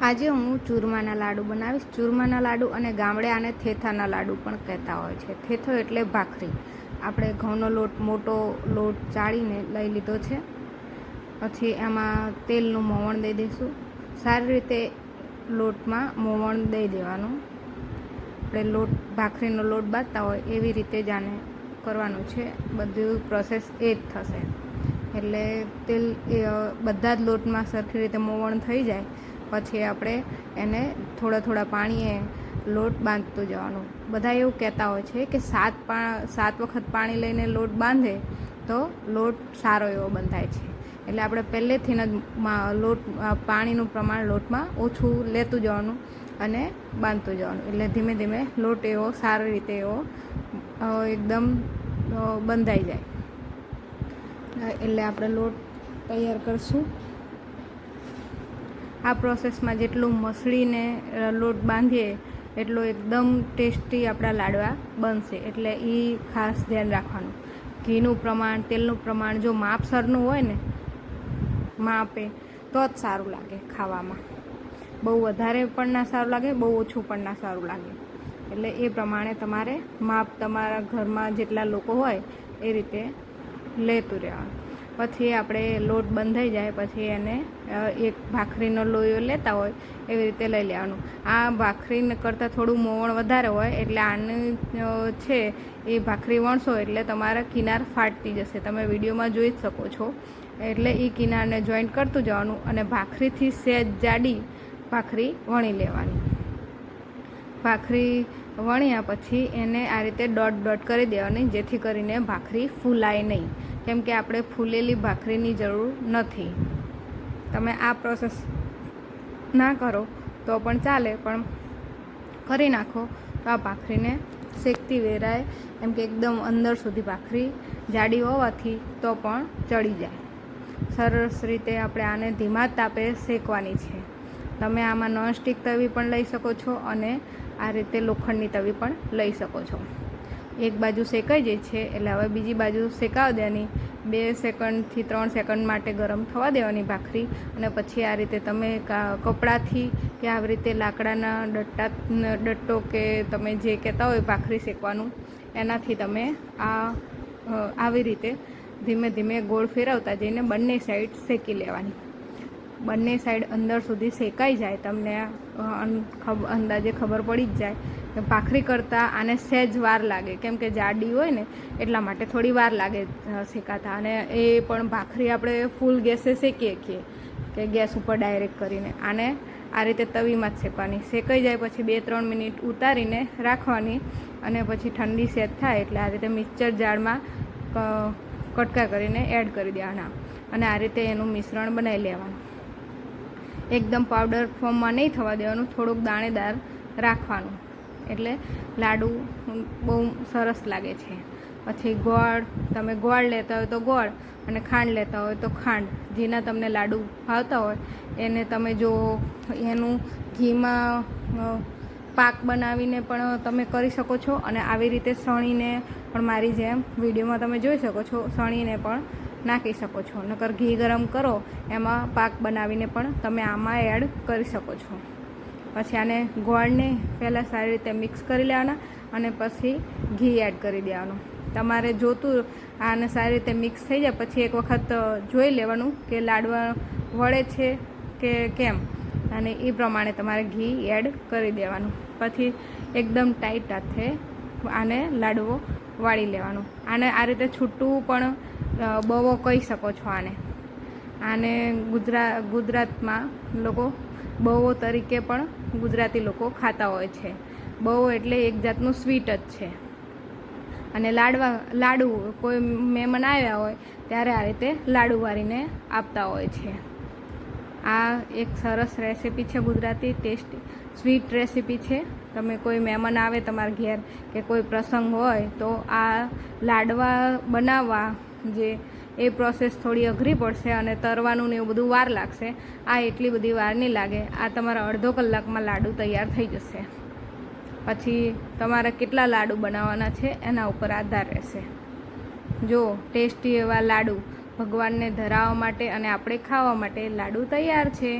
આજે હું ચૂરમાના લાડુ બનાવીશ. ચૂરમાના લાડુ અને ગામડે આને થેથાના લાડુ પણ કહેતા હોય છે. થેથો એટલે ભાખરી. આપણે ઘઉંનો લોટ, મોટો લોટ ચાળીને લઈ લીધો છે. પછી એમાં તેલનું મોવણ દઈ દઈશું. સારી રીતે લોટમાં મોવણ દઈ દેવાનું. આપણે લોટ ભાખરીનો લોટ બાંધતા હોય એવી રીતે જ આને કરવાનું છે. બધું પ્રોસેસ એ જ થશે. એટલે તેલ બધા જ લોટમાં સરખી રીતે મોવણ થઈ જાય પછી આપણે એને થોડા પાણીએ લોટ બાંધતું જવાનું. બધા એવું કહેતા હોય છે કે 7 વખત પાણી લઈને લોટ બાંધે તો લોટ સારો એવો બંધાય છે. એટલે આપણે પહેલેથી જ લોટ પાણીનું પ્રમાણ લોટમાં ઓછું લેતું જવાનું અને બાંધતું જવાનું. એટલે ધીમે ધીમે લોટ એવો સારી રીતે એવો એકદમ બંધાઈ જાય. એટલે આપણે લોટ તૈયાર કરીશું. આ પ્રોસેસમાં જેટલું મસળીને લોટ બાંધીએ એટલો એકદમ ટેસ્ટી આપણા લાડવા બનશે. એટલે એ ખાસ ધ્યાન રાખવાનું. ઘીનું પ્રમાણ, તેલનું પ્રમાણ જો માપસરનું હોય ને માપે તો જ સારું લાગે ખાવામાં. બહુ વધારે પણ ના સારું લાગે, બહુ ઓછું પણ ના સારું લાગે. એટલે એ પ્રમાણે તમારે માપ તમારા ઘરમાં જેટલા લોકો હોય એ રીતે લેતું રહેવાનું. પછી આપણે લોટ બંધાઈ જાય પછી એને એક ભાખરીનો લોયો લેતા હોય એવી રીતે લઈ લેવાનું. આ ભાખરીને કરતાં થોડું મોવણ વધારે હોય એટલે આનું છે એ ભાખરી વણશો એટલે તમારા કિનાર ફાટતી જશે. તમે વિડીયોમાં જોઈ જ શકો છો. એટલે એ કિનારને જોઈન્ટ કરતું જવાનું અને ભાખરીથી સહેજ જાડી ભાખરી વણી લેવાની. ભાખરી વણ્યા પછી એને આ રીતે ડોટ કરી દેવાની, જેથી કરીને ભાખરી ફૂલાય નહીં. કેમ કે આપણે ફૂલેલી ભાખરીની જરૂર નથી. તમે આ પ્રોસેસ ના કરો તો પણ ચાલે, પણ કરી નાખો તો આ ભાખરીને શેકતી વેરાય. એમ કે એકદમ અંદર સુધી ભાખરી જાડી હોવાથી તો પણ ચડી જાય. સરસ રીતે આપણે આને ધીમા તાપે શેકવાની છે. તમે આમાં નોનસ્ટિક તવી પણ લઈ શકો છો અને આ રીતે લોખંડની તવી પણ લઈ શકો છો. એક બાજુ શેકાઈ જાય છે એટલે હવે બીજી બાજુ શેકાવા દેવાની. 2 સેકન્ડથી 3 સેકન્ડ માટે ગરમ થવા દેવાની ભાખરી. અને પછી આ રીતે તમે કપડાથી કે આવી રીતે લાકડાના ડટ્ટો કે તમે જે કહેતા હોય ભાખરી શેકવાનું એનાથી તમે આવી રીતે ધીમે ધીમે ગોળ ફેરવતા જઈને બંને સાઈડ શેકી લેવાની. બંને સાઈડ અંદર સુધી શેકાઈ જાય તમને અંદાજે ખબર પડી જ જાય કે ભાખરી કરતાં આને સહેજ વાર લાગે. કેમ કે જાડી હોય ને એટલા માટે થોડી વાર લાગે શેકાતા. અને એ પણ ભાખરી આપણે ફૂલ ગેસે શેકીએ છીએ કે ગેસ ઉપર ડાયરેક્ટ કરીને. આને આ રીતે તવીમાં જ શેકવાની. શેકાઈ જાય પછી 2-3 મિનિટ ઉતારીને રાખવાની અને પછી ઠંડી સહેજ થાય એટલે આ રીતે મિક્સર જારમાં કટકા કરીને એડ કરી દેવાના અને આ રીતે એનું મિશ્રણ બનાવી લેવાનું. એકદમ પાવડર ફોર્મમાં નહીં થવા દેવાનું, થોડુંક દાણેદાર રાખવાનું. એટલે લાડુ બહુ સરસ લાગે છે. પછી ગોળ, તમે ગોળ લેતા હોય તો ગોળ અને ખાંડ લેતા હોય તો ખાંડ. જેના તમને લાડુ ભાવતા હોય એને તમે જો એનું ઘીમાં પાક બનાવીને પણ તમે કરી શકો છો અને આવી રીતે સણીને પણ મારી જેમ વિડીયોમાં તમે જોઈ શકો છો સણીને પણ નાખી શકો છો. નકર ઘી ગરમ કરો એમાં પાક બનાવીને પણ તમે આમાં એડ કરી શકો છો. પછી આને ગોળને પહેલાં સારી રીતે મિક્સ કરી લેવાના અને પછી ઘી એડ કરી દેવાનું. તમારે જોતું આને સારી રીતે મિક્સ થઈ જાય પછી એક વખત જોઈ લેવાનું કે લાડવા વળે છે કે કેમ, અને એ પ્રમાણે તમારે ઘી એડ કરી દેવાનું. પછી એકદમ ટાઈટ હાથે આને લાડવો વાળી લેવાનું. આને આ રીતે છૂટું પણ બવો કહી શકો છો. આને ગુજરાતમાં લોકો બવો તરીકે પણ ગુજરાતી લોકો ખાતા હોય છે. બવો એટલે એક જાતનું સ્વીટ જ છે. અને લાડુ કોઈ મહેમાન આવ્યા હોય ત્યારે આ રીતે લાડુ વાળીને આપતા હોય છે. આ એક સરસ રેસીપી છે, ગુજરાતી ટેસ્ટી સ્વીટ રેસીપી છે. તમે કોઈ મહેમાન આવે તમારા ઘેર કે કોઈ પ્રસંગ હોય તો આ લાડવા બનાવવા જે એ પ્રોસેસ થોડી અઘરી પડશે અને તરવાનું ને એવું બધું વાર લાગશે. આ એટલી બધી વાર નહીં લાગે. આ તમારા અડધો કલાકમાં લાડુ તૈયાર થઈ જશે. પછી તમારે કેટલા લાડુ બનાવવાના છે એના ઉપર આધાર રહેશે. જો ટેસ્ટી એવા લાડુ ભગવાનને ધરાવવા માટે અને આપણે ખાવા માટે લાડુ તૈયાર છે.